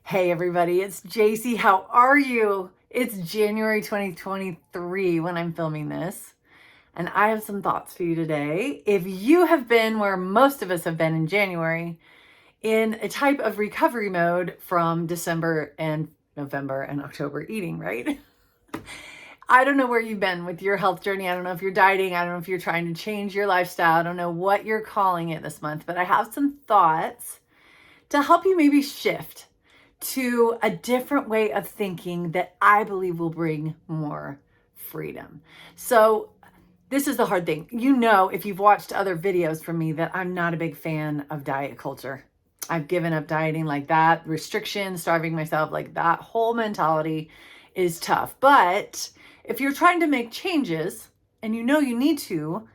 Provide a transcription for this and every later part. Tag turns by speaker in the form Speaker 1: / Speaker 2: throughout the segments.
Speaker 1: Hey everybody, it's JC. How are you? It's January 2023 when I'm filming this, and I have some thoughts for you today. If you have been where most of us have been in January, in a type of recovery mode from December and November and October eating, right? I don't know where you've been with your health journey. I don't know if you're dieting. I don't know if you're trying to change your lifestyle. I don't know what you're calling it this month, but I have some thoughts to help you maybe shift to a different way of thinking that I believe will bring more freedom. So this is the hard thing. You know, if you've watched other videos from me, that I'm not a big fan of diet culture. I've given up dieting like that, restriction, starving myself, like that whole mentality is tough. But if you're trying to make changes and you know you need to,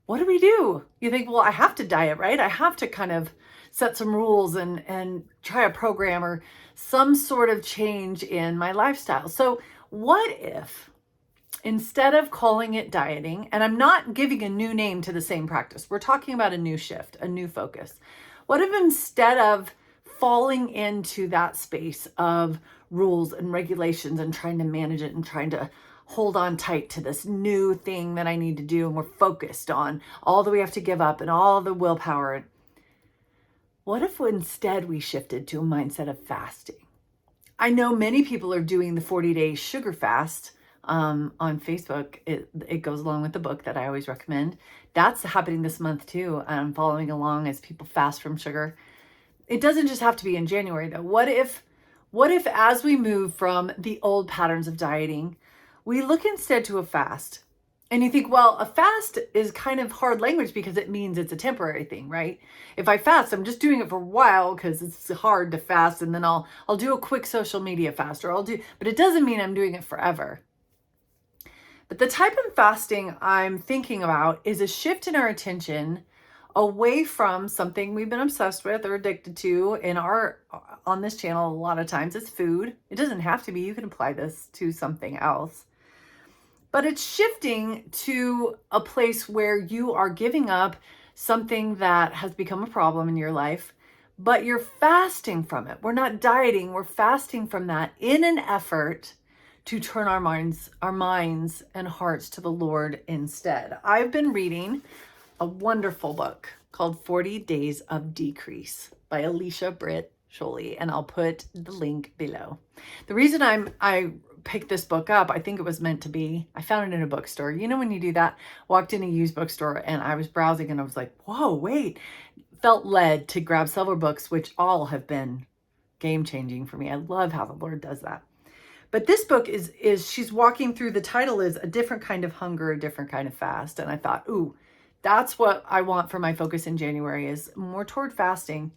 Speaker 1: what do we do? You think, well, I have to diet, right? I have to kind of set some rules and try a program or some sort of change in my lifestyle. So what if instead of calling it dieting, and I'm not giving a new name to the same practice, we're talking about a new shift, a new focus. What if instead of falling into that space of rules and regulations and trying to manage it and trying to hold on tight to this new thing that I need to do, and we're focused on all that we have to give up and all the willpower, what if instead we shifted to a mindset of fasting? I know many people are doing the 40-day sugar fast on Facebook. It goes along with the book that I always recommend. That's happening this month too. I'm following along as people fast from sugar. It doesn't just have to be in January though. What if as we move from the old patterns of dieting, we look instead to a fast? And you think, well, a fast is kind of hard language because it means it's a temporary thing, right? If I fast, I'm just doing it for a while because it's hard to fast, and then I'll do a quick social media fast, or but it doesn't mean I'm doing it forever. But the type of fasting I'm thinking about is a shift in our attention away from something we've been obsessed with or addicted to on this channel. A lot of times it's food. It doesn't have to be. You can apply this to something else. But it's shifting to a place where you are giving up something that has become a problem in your life, but you're fasting from it. We're not dieting, we're fasting from that in an effort to turn our minds and hearts to the Lord instead. I've been reading a wonderful book called 40 Days of Decrease by Alicia Britt Chole, and I'll put the link below. The reason I picked this book up, I think it was meant to be, I found it in a bookstore. You know, when you do that, walked in a used bookstore and I was browsing and I was like, whoa, wait, felt led to grab several books, which all have been game changing for me. I love how the Lord does that. But this book is she's walking through, the title is A Different Kind of Hunger, A Different Kind of Fast. And I thought, ooh, that's what I want for my focus in January, is more toward fasting.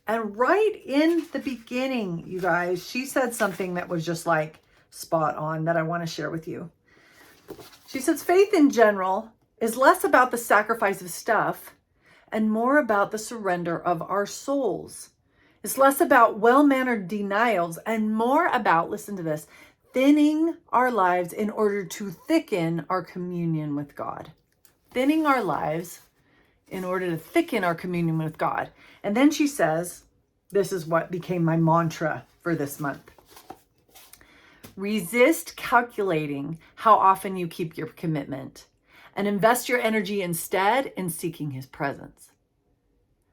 Speaker 1: And right in the beginning, you guys, she said something that was just like spot on that I want to share with you. She says, faith in general is less about the sacrifice of stuff and more about the surrender of our souls. It's less about well-mannered denials and more about, listen to this, thinning our lives in order to thicken our communion with God. Thinning our lives in order to thicken our communion with God. And then she says, this is what became my mantra for this month. Resist calculating how often you keep your commitment and invest your energy instead in seeking his presence.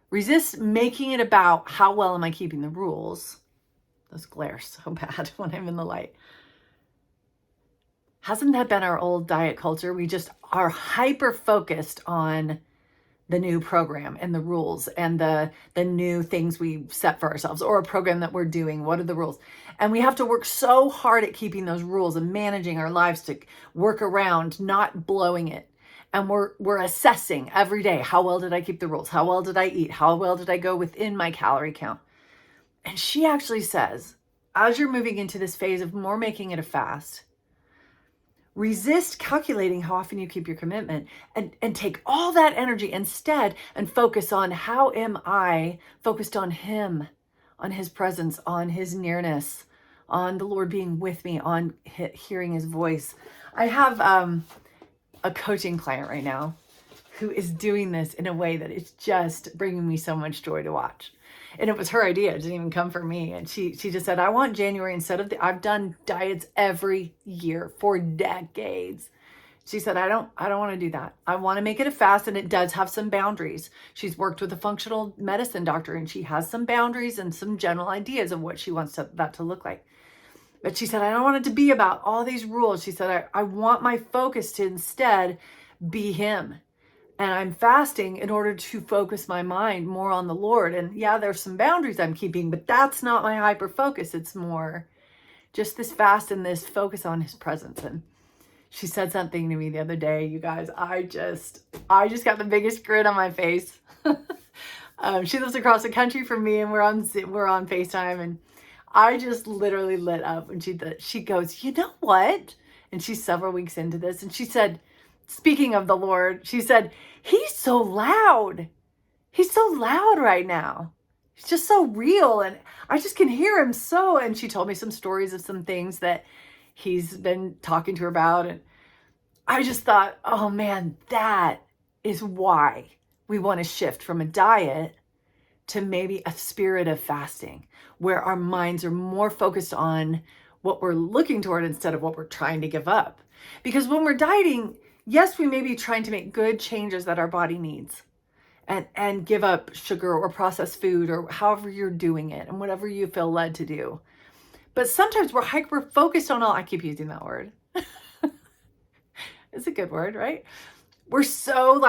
Speaker 1: Resist making it about how well am I keeping the rules. Those glare so bad when I'm in the light. Hasn't that been our old diet culture? We just are hyper focused on the new program and the rules and the new things we set for ourselves, or a program that we're doing. What are the rules? And we have to work so hard at keeping those rules and managing our lives to work around not blowing it. And we're assessing every day, how well did I keep the rules? How well did I eat? How well did I go within my calorie count? And she actually says, as you're moving into this phase of more making it a fast, resist calculating how often you keep your commitment and take all that energy instead and focus on how am I focused on him, on his presence, on his nearness, on the Lord being with me, on hearing his voice. I have a coaching client right now who is doing this in a way that is just bringing me so much joy to watch. And it was her idea. It didn't even come from me. And she just said, I want January instead of I've done diets every year for decades. She said, I don't want to do that. I want to make it a fast, and it does have some boundaries. She's worked with a functional medicine doctor, and she has some boundaries and some general ideas of what she wants that to look like. But she said, I don't want it to be about all these rules. She said, I want my focus to instead be him. And I'm fasting in order to focus my mind more on the Lord. And yeah, there's some boundaries I'm keeping, but that's not my hyper focus. It's more just this fast and this focus on his presence. And she said something to me the other day, you guys. I just got the biggest grin on my face. She lives across the country from me, and we're on FaceTime, and I just literally lit up. And she goes, you know what? And she's several weeks into this, and she said, speaking of the Lord, she said, he's so loud. He's so loud right now. He's just so real, and I just can hear him so. And she told me some stories of some things that he's been talking to her about. And I just thought, oh man, that is why we want to shift from a diet to maybe a spirit of fasting, where our minds are more focused on what we're looking toward instead of what we're trying to give up. Because when we're dieting, yes, we may be trying to make good changes that our body needs and give up sugar or processed food or however you're doing it and whatever you feel led to do. But sometimes we're hyper focused on I keep using that word. It's a good word, right? We're so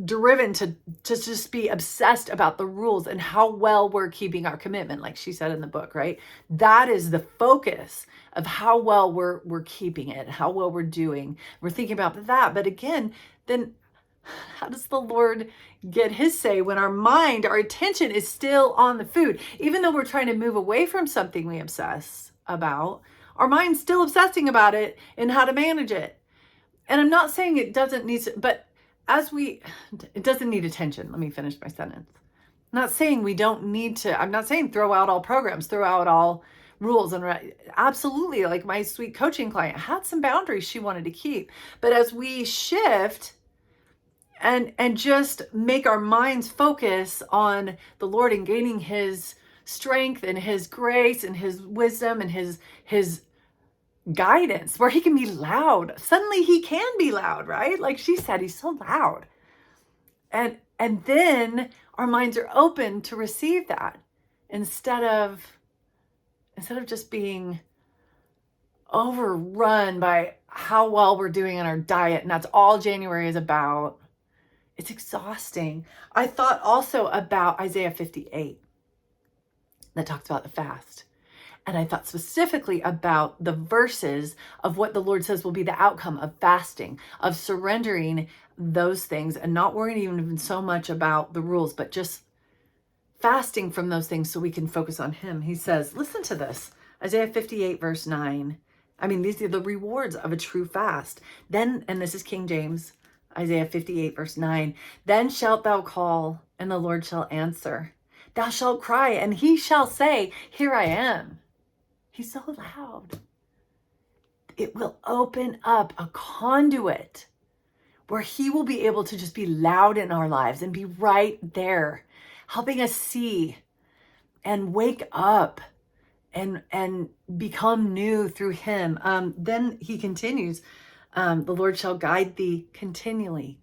Speaker 1: driven to just be obsessed about the rules and how well we're keeping our commitment, like she said in the book, right? That is the focus of how well we're keeping it, how well we're doing. We're thinking about that. But again, then how does the Lord get his say when our attention is still on the food? Even though we're trying to move away from something we obsess about, our mind's still obsessing about it and how to manage it. And I'm not saying it doesn't need to, but it doesn't need attention. Let me finish my sentence. I'm not saying we don't need to, I'm not saying throw out all programs, throw out all rules. And absolutely, like my sweet coaching client had some boundaries she wanted to keep. But as we shift and just make our minds focus on the Lord and gaining his strength and his grace and his wisdom and his guidance, where he can be loud. Suddenly he can be loud, right? Like she said, he's so loud. And then our minds are open to receive that instead of just being overrun by how well we're doing on our diet. And that's all January is about. It's exhausting. I thought also about Isaiah 58 that talks about the fast. And I thought specifically about the verses of what the Lord says will be the outcome of fasting, of surrendering those things and not worrying even so much about the rules, but just fasting from those things so we can focus on him. He says, listen to this, Isaiah 58 verse 9. I mean, these are the rewards of a true fast. Then, and this is King James, Isaiah 58 verse 9, then shalt thou call and the Lord shall answer. Thou shalt cry and he shall say, here I am. He's so loud. It will open up a conduit where he will be able to just be loud in our lives and be right there, helping us see and wake up and become new through him. Then he continues, the Lord shall guide thee continually,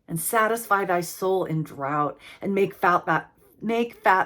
Speaker 1: and satisfy thy soul in drought, and make fat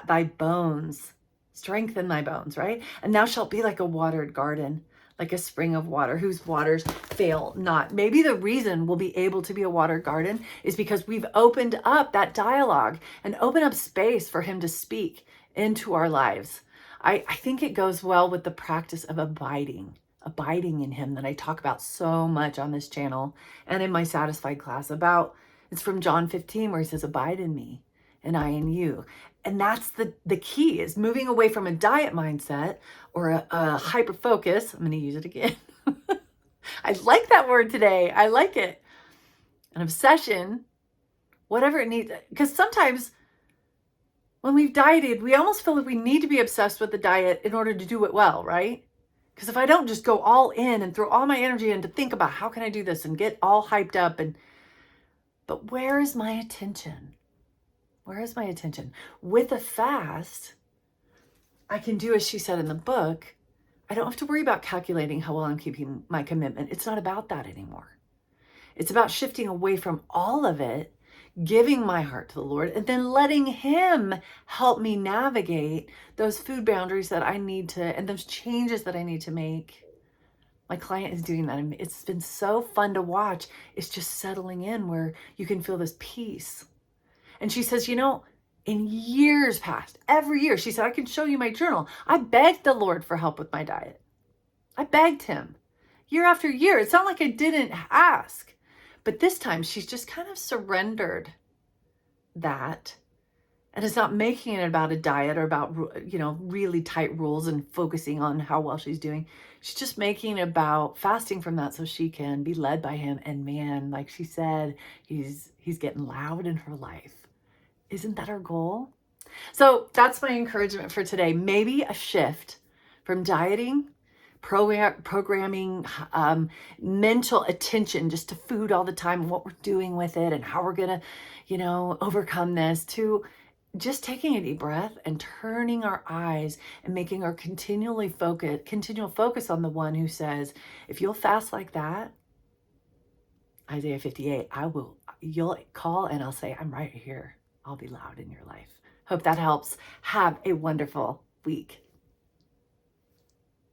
Speaker 1: thy bones. Strengthen thy bones, right? And thou shalt be like a watered garden, like a spring of water, whose waters fail not. Maybe the reason we'll be able to be a watered garden is because we've opened up that dialogue and opened up space for him to speak into our lives. I think it goes well with the practice of abiding in him that I talk about so much on this channel and in my Satisfied class about. It's from John 15 where he says, abide in me and I in you. And that's the key, is moving away from a diet mindset or a hyper focus. I'm going to use it again. I like that word today. I like it. An obsession, whatever it needs. Because sometimes when we've dieted, we almost feel like we need to be obsessed with the diet in order to do it well, right? Because if I don't just go all in and throw all my energy in to think about how can I do this and get all hyped up, but where is my attention? Where is my attention? With a fast, I can do as she said in the book. I don't have to worry about calculating how well I'm keeping my commitment. It's not about that anymore. It's about shifting away from all of it, giving my heart to the Lord, and then letting Him help me navigate those food boundaries that I need to, and those changes that I need to make. My client is doing that. And it's been so fun to watch. It's just settling in where you can feel this peace. And she says, in years past, every year, she said, I can show you my journal. I begged the Lord for help with my diet. I begged Him year after year. It's not like I didn't ask. But this time she's just kind of surrendered that. And it's not making it about a diet or about, really tight rules and focusing on how well she's doing. She's just making it about fasting from that so she can be led by Him. And man, like she said, he's getting loud in her life. Isn't that our goal? So that's my encouragement for today. Maybe a shift from dieting, programming, mental attention just to food all the time, and what we're doing with it and how we're going to, overcome this, to just taking a deep breath and turning our eyes and making our continual focus on the one who says, if you'll fast like that, Isaiah 58, you'll call and I'll say, I'm right here. I'll be loud in your life. Hope that helps. Have a wonderful week.